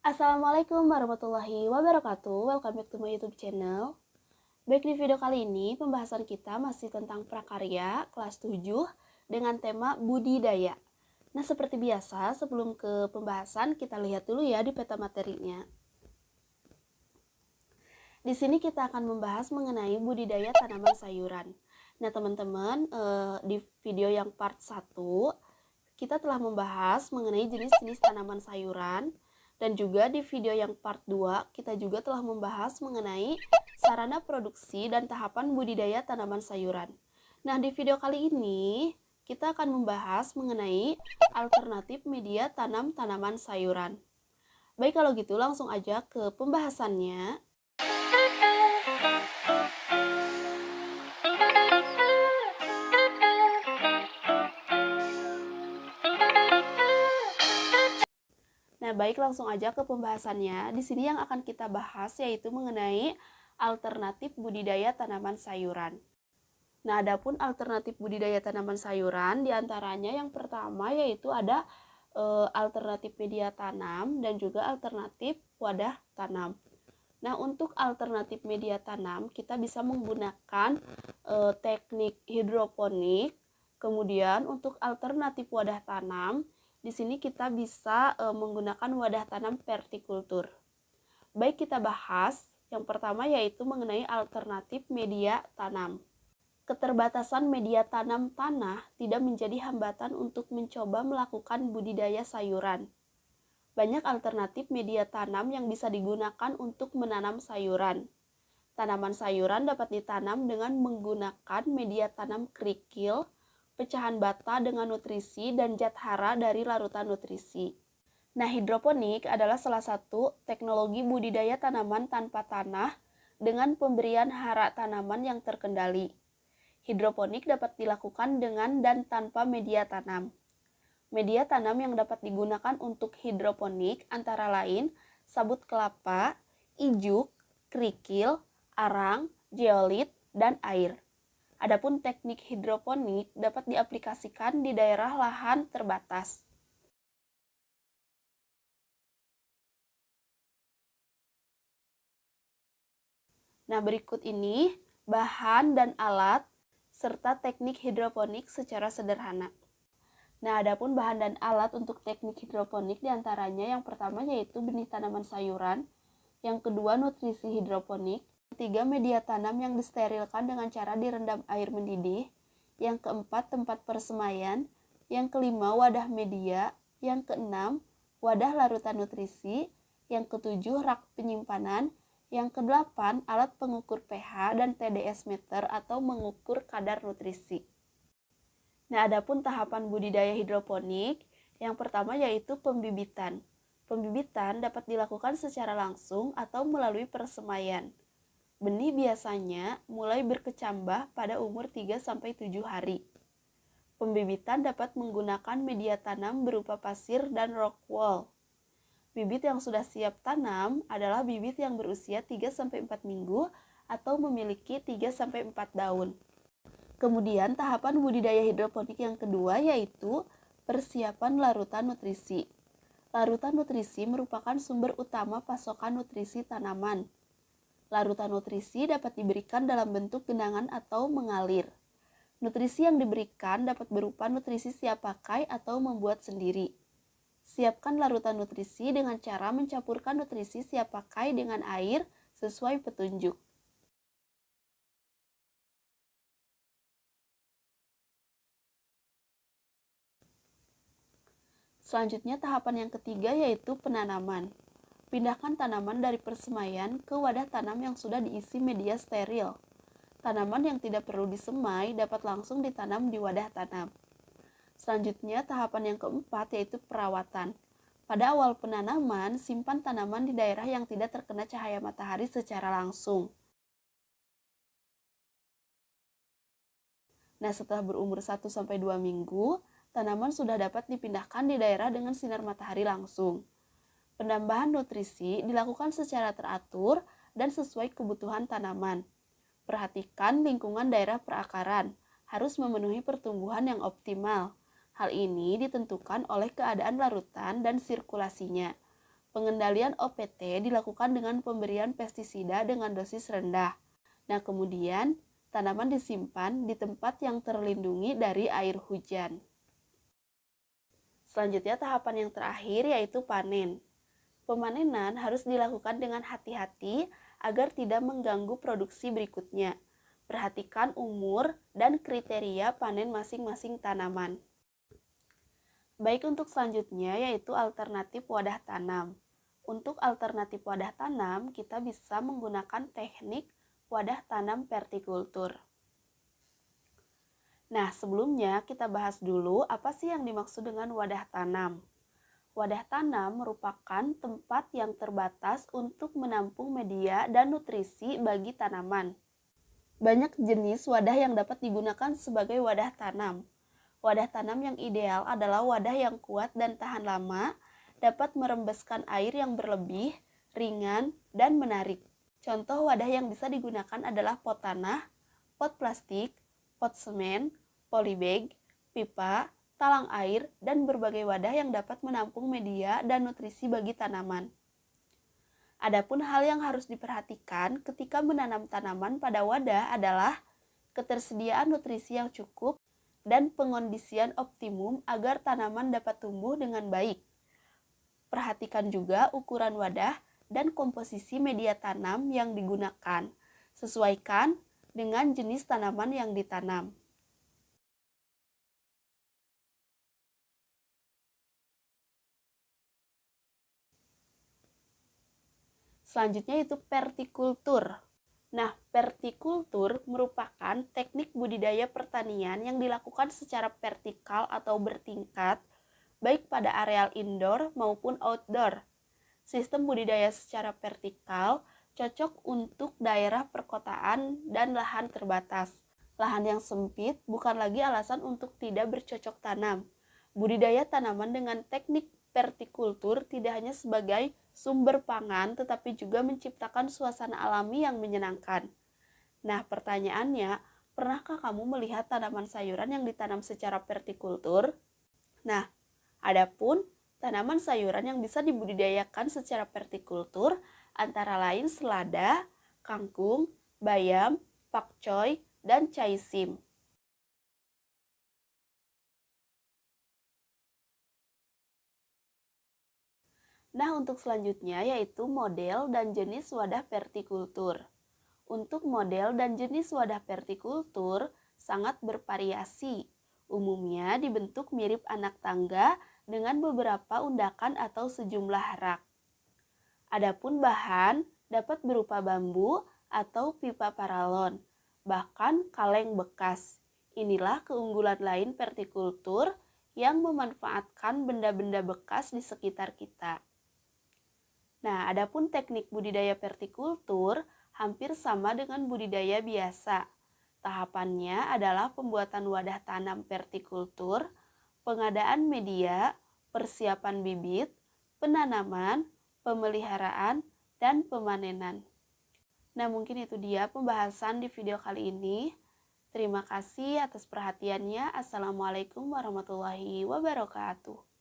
Assalamualaikum warahmatullahi wabarakatuh. Welcome back to my YouTube channel. Baik, di video kali ini pembahasan kita masih tentang prakarya kelas 7 dengan tema budidaya. Nah, seperti biasa sebelum ke pembahasan kita lihat dulu ya di peta materinya. Di sini kita akan membahas mengenai budidaya tanaman sayuran. Nah, teman-teman, di video yang part 1 kita telah membahas mengenai jenis-jenis tanaman sayuran. Dan juga di video yang part 2, kita juga telah membahas mengenai sarana produksi dan tahapan budidaya tanaman sayuran. Nah, di video kali ini, kita akan membahas mengenai alternatif media tanam tanaman sayuran. Baik, kalau gitu langsung aja ke pembahasannya. Nah, baik, langsung aja ke pembahasannya. Di sini yang akan kita bahas yaitu mengenai alternatif budidaya tanaman sayuran. Nah, adapun alternatif budidaya tanaman sayuran diantaranya yang pertama yaitu ada alternatif media tanam dan juga alternatif wadah tanam. Nah, untuk alternatif media tanam kita bisa menggunakan teknik hidroponik. Kemudian untuk alternatif wadah tanam, di sini kita bisa menggunakan wadah tanam vertikultur. Baik, kita bahas yang pertama yaitu mengenai alternatif media tanam. Keterbatasan media tanam tanah tidak menjadi hambatan untuk mencoba melakukan budidaya sayuran. Banyak alternatif media tanam yang bisa digunakan untuk menanam sayuran. Tanaman sayuran dapat ditanam dengan menggunakan media tanam kerikil, pecahan bata dengan nutrisi, dan zat hara dari larutan nutrisi. Nah, hidroponik adalah salah satu teknologi budidaya tanaman tanpa tanah dengan pemberian hara tanaman yang terkendali. Hidroponik dapat dilakukan dengan dan tanpa media tanam. Media tanam yang dapat digunakan untuk hidroponik antara lain sabut kelapa, ijuk, kerikil, arang, zeolit, dan air. Adapun teknik hidroponik dapat diaplikasikan di daerah lahan terbatas. Nah, berikut ini bahan dan alat serta teknik hidroponik secara sederhana. Nah, adapun bahan dan alat untuk teknik hidroponik diantaranya yang pertama yaitu benih tanaman sayuran, yang kedua nutrisi hidroponik, ketiga media tanam yang disterilkan dengan cara direndam air mendidih, yang keempat tempat persemaian, yang kelima wadah media, yang keenam wadah larutan nutrisi, yang ketujuh rak penyimpanan, yang kedelapan alat pengukur pH dan TDS meter atau mengukur kadar nutrisi. Nah, adapun tahapan budidaya hidroponik, yang pertama yaitu pembibitan. Pembibitan dapat dilakukan secara langsung atau melalui persemaian. Benih biasanya mulai berkecambah pada umur 3-7 hari. Pembibitan dapat menggunakan media tanam berupa pasir dan rock wool. Bibit yang sudah siap tanam adalah bibit yang berusia 3-4 minggu atau memiliki 3-4 daun. Kemudian tahapan budidaya hidroponik yang kedua yaitu persiapan larutan nutrisi. Larutan nutrisi merupakan sumber utama pasokan nutrisi tanaman. Larutan nutrisi dapat diberikan dalam bentuk genangan atau mengalir. Nutrisi yang diberikan dapat berupa nutrisi siap pakai atau membuat sendiri. Siapkan larutan nutrisi dengan cara mencampurkan nutrisi siap pakai dengan air sesuai petunjuk. Selanjutnya tahapan yang ketiga yaitu penanaman. Pindahkan tanaman dari persemaian ke wadah tanam yang sudah diisi media steril. Tanaman yang tidak perlu disemai dapat langsung ditanam di wadah tanam. Selanjutnya tahapan yang keempat yaitu perawatan. Pada awal penanaman, simpan tanaman di daerah yang tidak terkena cahaya matahari secara langsung. Nah, setelah berumur 1-2 minggu, tanaman sudah dapat dipindahkan di daerah dengan sinar matahari langsung. Penambahan nutrisi dilakukan secara teratur dan sesuai kebutuhan tanaman. Perhatikan lingkungan daerah perakaran, harus memenuhi pertumbuhan yang optimal. Hal ini ditentukan oleh keadaan larutan dan sirkulasinya. Pengendalian OPT dilakukan dengan pemberian pestisida dengan dosis rendah. Nah, kemudian tanaman disimpan di tempat yang terlindungi dari air hujan. Selanjutnya tahapan yang terakhir yaitu panen. Pemanenan harus dilakukan dengan hati-hati agar tidak mengganggu produksi berikutnya. Perhatikan umur dan kriteria panen masing-masing tanaman. Baik, untuk selanjutnya yaitu alternatif wadah tanam. Untuk alternatif wadah tanam, kita bisa menggunakan teknik wadah tanam vertikultur. Nah, sebelumnya kita bahas dulu apa sih yang dimaksud dengan wadah tanam. Wadah tanam merupakan tempat yang terbatas untuk menampung media dan nutrisi bagi tanaman. Banyak jenis wadah yang dapat digunakan sebagai wadah tanam. Wadah tanam yang ideal adalah wadah yang kuat dan tahan lama, dapat merembeskan air yang berlebih, ringan, dan menarik. Contoh wadah yang bisa digunakan adalah pot tanah, pot plastik, pot semen, polybag, pipa, talang air, dan berbagai wadah yang dapat menampung media dan nutrisi bagi tanaman. Adapun hal yang harus diperhatikan ketika menanam tanaman pada wadah adalah ketersediaan nutrisi yang cukup dan pengondisian optimum agar tanaman dapat tumbuh dengan baik. Perhatikan juga ukuran wadah dan komposisi media tanam yang digunakan. Sesuaikan dengan jenis tanaman yang ditanam. Selanjutnya itu vertikultur. Nah, vertikultur merupakan teknik budidaya pertanian yang dilakukan secara vertikal atau bertingkat, baik pada areal indoor maupun outdoor. Sistem budidaya secara vertikal cocok untuk daerah perkotaan dan lahan terbatas. Lahan yang sempit bukan lagi alasan untuk tidak bercocok tanam. Budidaya tanaman dengan teknik vertikultur tidak hanya sebagai sumber pangan, tetapi juga menciptakan suasana alami yang menyenangkan. Nah, pertanyaannya, pernahkah kamu melihat tanaman sayuran yang ditanam secara vertikultur? Nah, adapun tanaman sayuran yang bisa dibudidayakan secara vertikultur antara lain selada, kangkung, bayam, pakcoy, dan caisip. Nah, untuk selanjutnya yaitu model dan jenis wadah vertikultur. Untuk model dan jenis wadah vertikultur sangat bervariasi. Umumnya dibentuk mirip anak tangga dengan beberapa undakan atau sejumlah rak. Adapun bahan dapat berupa bambu atau pipa paralon, bahkan kaleng bekas. Inilah keunggulan lain vertikultur yang memanfaatkan benda-benda bekas di sekitar kita. Nah, adapun teknik budidaya vertikultur hampir sama dengan budidaya biasa. Tahapannya adalah pembuatan wadah tanam vertikultur, pengadaan media, persiapan bibit, penanaman, pemeliharaan, dan pemanenan. Nah, mungkin itu dia pembahasan di video kali ini. Terima kasih atas perhatiannya. Assalamualaikum warahmatullahi wabarakatuh.